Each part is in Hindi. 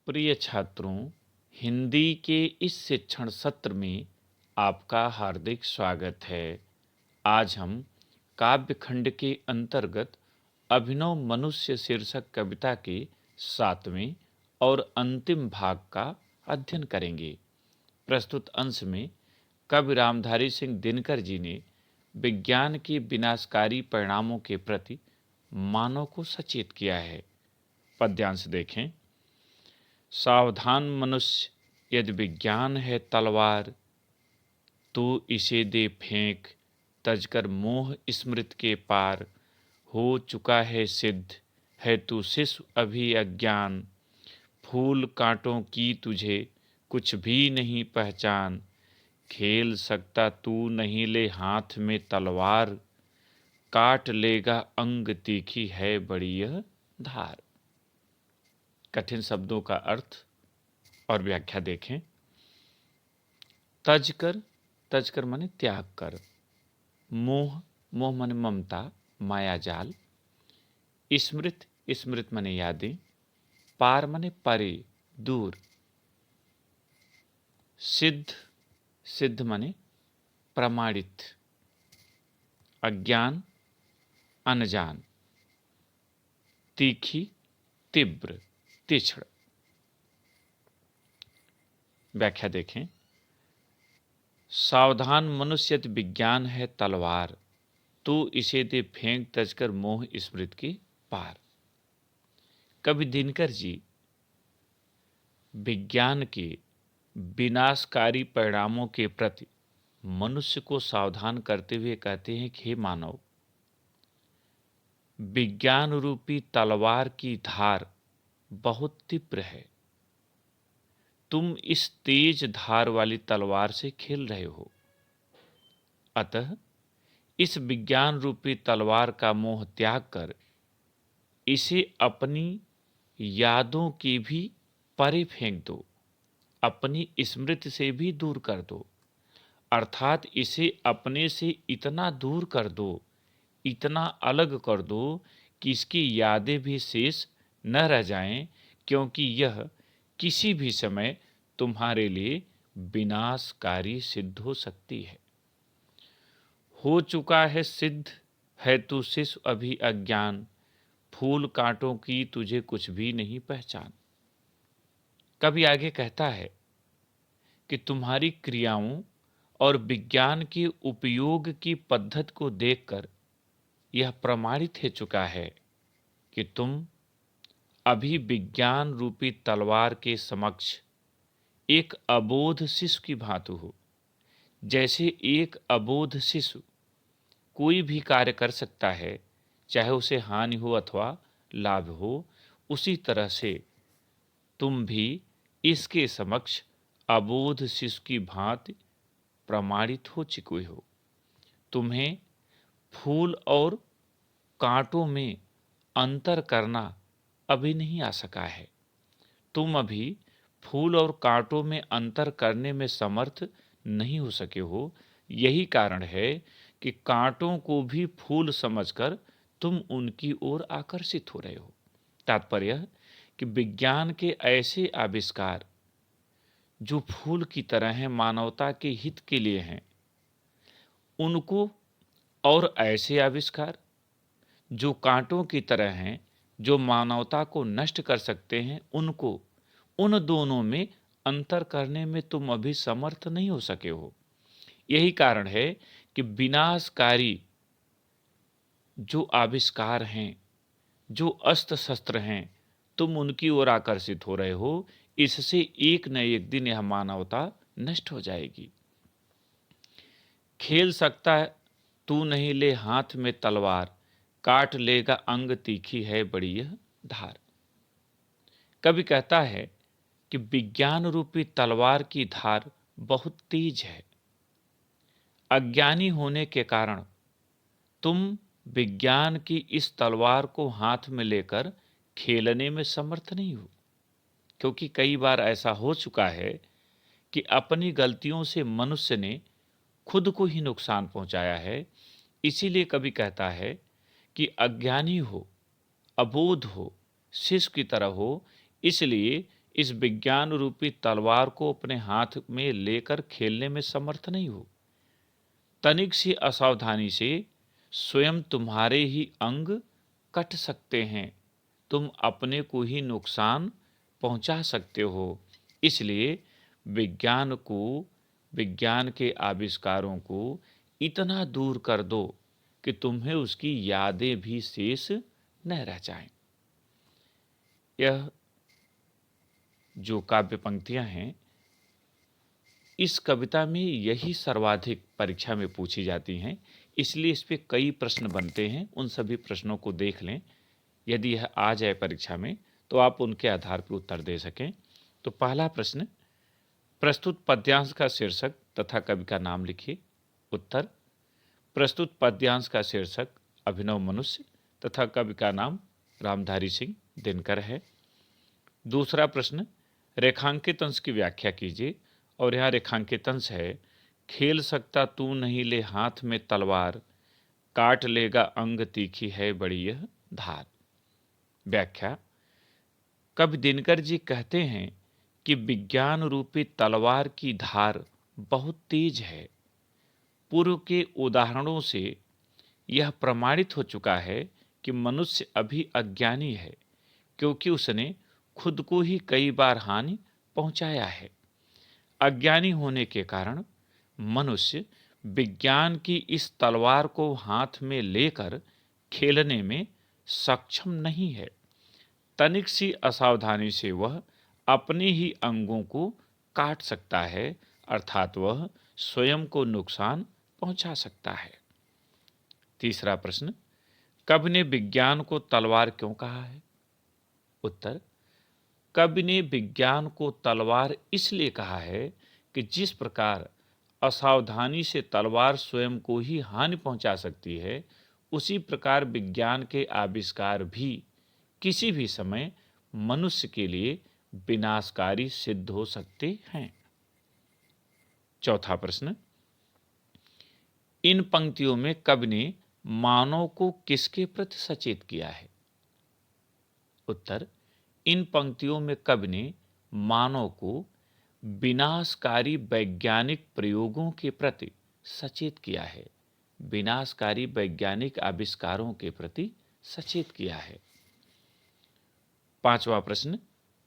प्रिय छात्रों, हिंदी के इस शिक्षण सत्र में आपका हार्दिक स्वागत है। आज हम काव्य खंड के अंतर्गत अभिनव मनुष्य शीर्षक कविता के 7वें और अंतिम भाग का अध्ययन करेंगे। प्रस्तुत अंश में कवि रामधारी सिंह दिनकर जी ने विज्ञान के विनाशकारी परिणामों के प्रति मानव को सचेत किया है। पद्यांश देखें। सावधान मनुष्य, यदि विज्ञान है तलवार, तू इसे दे फेंक, तजकर मोह स्मृत के पार। हो चुका है सिद्ध, है तू शिशु अभी अज्ञान। फूल कांटों की तुझे कुछ भी नहीं पहचान। खेल सकता तू नहीं ले हाथ में तलवार। काट लेगा अंग तीखी है बड़ी यह धार। कठिन शब्दों का अर्थ और व्याख्या देखें। तजकर, तजकर माने त्याग कर। मोह, मोह माने ममता, मायाजाल। स्मृत, स्मृत माने यादें। पार माने परे, दूर। सिद्ध, सिद्ध माने प्रमाणित। अज्ञान, अनजान। तीखी, तीव्र, तीक्ष्ण। व्याख्या देखें। सावधान मनुष्य, यदि विज्ञान है तलवार, तो इसे दे फेंक, तजकर मोह स्मृत की पार। कवि दिनकर जी विज्ञान के विनाशकारी परिणामों के प्रति मनुष्य को सावधान करते हुए कहते हैं कि हे मानव, विज्ञान रूपी तलवार की धार बहुत तीव्र है। तुम इस तेज धार वाली तलवार से खेल रहे हो। अतः इस विज्ञान रूपी तलवार का मोह त्याग कर इसे अपनी यादों की भी परे फेंक दो, अपनी स्मृति से भी दूर कर दो। अर्थात इसे अपने से इतना दूर कर दो, इतना अलग कर दो कि इसकी यादें भी शेष न रह जाएं, क्योंकि यह किसी भी समय तुम्हारे लिए विनाशकारी सिद्ध हो सकती है। हो चुका है सिद्ध, है तू शिशु अभी अज्ञान। फूल कांटों की तुझे कुछ भी नहीं पहचान। कभी आगे कहता है कि तुम्हारी क्रियाओं और विज्ञान के उपयोग की पद्धति को देखकर यह प्रमाणित हो चुका है कि तुम अभी विज्ञान रूपी तलवार के समक्ष एक अबोध शिशु की भांति हो। जैसे एक अबोध शिशु कोई भी कार्य कर सकता है, चाहे उसे हानि हो अथवा लाभ हो, उसी तरह से तुम भी इसके समक्ष अबोध शिशु की भांति प्रमाणित हो चुके हो। तुम्हें फूल और कांटों में अंतर करना अभी नहीं आ सका है। तुम अभी फूल और कांटों में अंतर करने में समर्थ नहीं हो सके हो। यही कारण है कि कांटों को भी फूल समझकर तुम उनकी ओर आकर्षित हो रहे हो। तात्पर्य यह कि विज्ञान के ऐसे आविष्कार जो फूल की तरह हैं, मानवता के हित के लिए हैं, उनको, और ऐसे आविष्कार जो कांटों की तरह हैं, जो मानवता को नष्ट कर सकते हैं, उनको, उन दोनों में अंतर करने में तुम अभी समर्थ नहीं हो सके हो। यही कारण है कि विनाशकारी जो आविष्कार हैं, जो अस्त्र शस्त्र हैं, तुम उनकी ओर आकर्षित हो रहे हो। इससे एक न एक दिन यह मानवता नष्ट हो जाएगी। खेल सकता है तू नहीं ले हाथ में तलवार, काट लेगा अंग तीखी है बड़ी यह धार। कवि कहता है कि विज्ञान रूपी तलवार की धार बहुत तेज है। अज्ञानी होने के कारण तुम विज्ञान की इस तलवार को हाथ में लेकर खेलने में समर्थ नहीं हो, क्योंकि कई बार ऐसा हो चुका है कि अपनी गलतियों से मनुष्य ने खुद को ही नुकसान पहुंचाया है। इसीलिए कवि कहता है कि अज्ञानी हो, अबोध हो, शिशु की तरह हो, इसलिए इस विज्ञान रूपी तलवार को अपने हाथ में लेकर खेलने में समर्थ नहीं हो। तनिक सी असावधानी से स्वयं तुम्हारे ही अंग कट सकते हैं, तुम अपने को ही नुकसान पहुंचा सकते हो। इसलिए विज्ञान के आविष्कारों को इतना दूर कर दो कि तुम्हें उसकी यादें भी शेष न रह जाएं। यह जो काव्य पंक्तियां हैं, इस कविता में यही सर्वाधिक परीक्षा में पूछी जाती हैं, इसलिए इस पे कई प्रश्न बनते हैं। उन सभी प्रश्नों को देख लें, यदि यह आ जाए परीक्षा में तो आप उनके आधार पर उत्तर दे सकें। तो पहला प्रश्न, प्रस्तुत पद्यांश का शीर्षक तथा कवि का नाम लिखिए। उत्तर, प्रस्तुत पद्यांश का शीर्षक अभिनव मनुष्य तथा कवि का नाम रामधारी सिंह दिनकर है। दूसरा प्रश्न, रेखांकित अंश की व्याख्या कीजिए। और यहाँ रेखांकित अंश है, खेल सकता तू नहीं ले हाथ में तलवार, काट लेगा अंग तीखी है बड़ी यह धार। व्याख्या, कवि दिनकर जी कहते हैं कि विज्ञान रूपी तलवार की धार बहुत तेज है। पूर्व के उदाहरणों से यह प्रमाणित हो चुका है कि मनुष्य अभी अज्ञानी है, क्योंकि उसने खुद को ही कई बार हानि पहुंचाया है। अज्ञानी होने के कारण मनुष्य विज्ञान की इस तलवार को हाथ में लेकर खेलने में सक्षम नहीं है। तनिक सी असावधानी से वह अपने ही अंगों को काट सकता है, अर्थात वह स्वयं को नुकसान पहुंचा सकता है। तीसरा प्रश्न, कवि ने विज्ञान को तलवार क्यों कहा है? उत्तर, कवि ने विज्ञान को तलवार इसलिए कहा है कि जिस प्रकार असावधानी से तलवार स्वयं को ही हानि पहुंचा सकती है, उसी प्रकार विज्ञान के आविष्कार भी किसी भी समय मनुष्य के लिए विनाशकारी सिद्ध हो सकते हैं। चौथा प्रश्न, इन पंक्तियों में कवि ने मानव को किसके प्रति सचेत किया है? उत्तर, इन पंक्तियों में कवि ने मानव को विनाशकारी वैज्ञानिक प्रयोगों के प्रति सचेत किया है, विनाशकारी वैज्ञानिक आविष्कारों के प्रति सचेत किया है। पांचवा प्रश्न,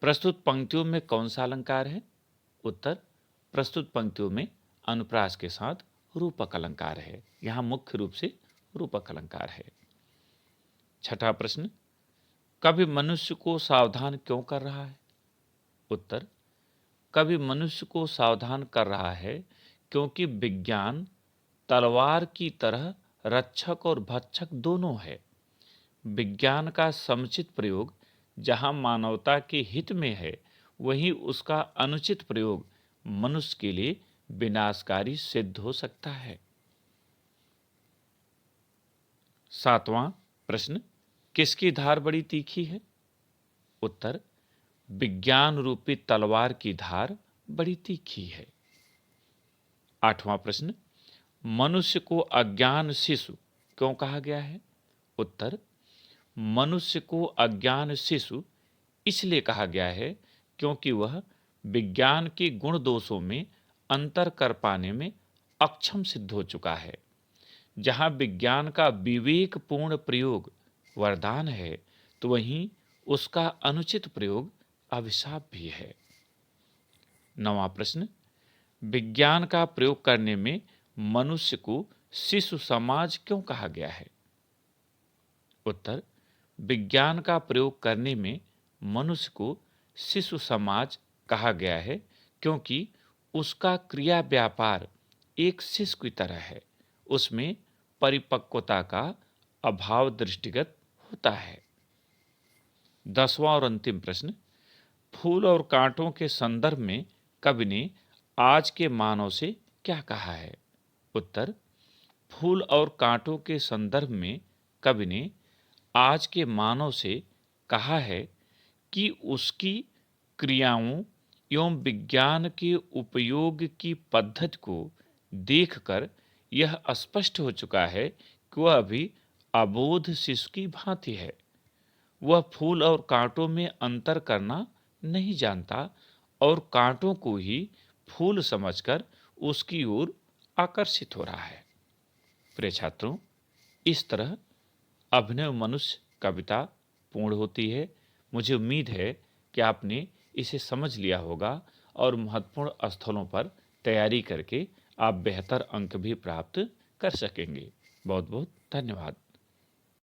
प्रस्तुत पंक्तियों में कौन सा अलंकार है? उत्तर, प्रस्तुत पंक्तियों में अनुप्रास के साथ रूपक अलंकार है। यहां मुख्य रूप से रूपक अलंकार है। छठा प्रश्न, कवि मनुष्य को सावधान क्यों कर रहा है? उत्तर, कवि मनुष्य को सावधान कर रहा है क्योंकि विज्ञान तलवार की तरह रक्षक और भक्षक दोनों है। विज्ञान का समुचित प्रयोग जहां मानवता के हित में है, वहीं उसका अनुचित प्रयोग मनुष्य के लिए विनाशकारी सिद्ध हो सकता है। सातवां प्रश्न, किसकी धार बड़ी तीखी है? उत्तर, विज्ञान रूपी तलवार की धार बड़ी तीखी है। आठवां प्रश्न, मनुष्य को अज्ञान शिशु क्यों कहा गया है? उत्तर, मनुष्य को अज्ञान शिशु इसलिए कहा गया है क्योंकि वह विज्ञान के गुण दोषों में अंतर कर पाने में अक्षम सिद्ध हो चुका है। जहां विज्ञान का विवेकपूर्ण प्रयोग वरदान है, तो वहीं उसका अनुचित प्रयोग अभिशाप भी है। नवां प्रश्न, विज्ञान का प्रयोग करने में मनुष्य को शिशु समाज क्यों कहा गया है? उत्तर, विज्ञान का प्रयोग करने में मनुष्य को शिशु समाज कहा गया है क्योंकि उसका क्रिया व्यापार एक शिशु की तरह है, उसमें परिपक्वता का अभाव दृष्टिगत होता है। 10वां और अंतिम प्रश्न, फूल और कांटों के संदर्भ में कवि ने आज के मानव से क्या कहा है? उत्तर, फूल और कांटों के संदर्भ में कवि ने आज के मानव से कहा है कि उसकी क्रियाओं एवं विज्ञान के उपयोग की पद्धति को देखकर यह स्पष्ट हो चुका है कि वह अभी अबोध शिशु की भांति है। वह फूल और कांटों में अंतर करना नहीं जानता और कांटों को ही फूल समझकर उसकी ओर आकर्षित हो रहा है। प्रिय छात्रों, इस तरह अभिनव मनुष्य कविता पूर्ण होती है। मुझे उम्मीद है कि आपने इसे समझ लिया होगा और महत्वपूर्ण स्थलों पर तैयारी करके आप बेहतर अंक भी प्राप्त कर सकेंगे। बहुत बहुत धन्यवाद।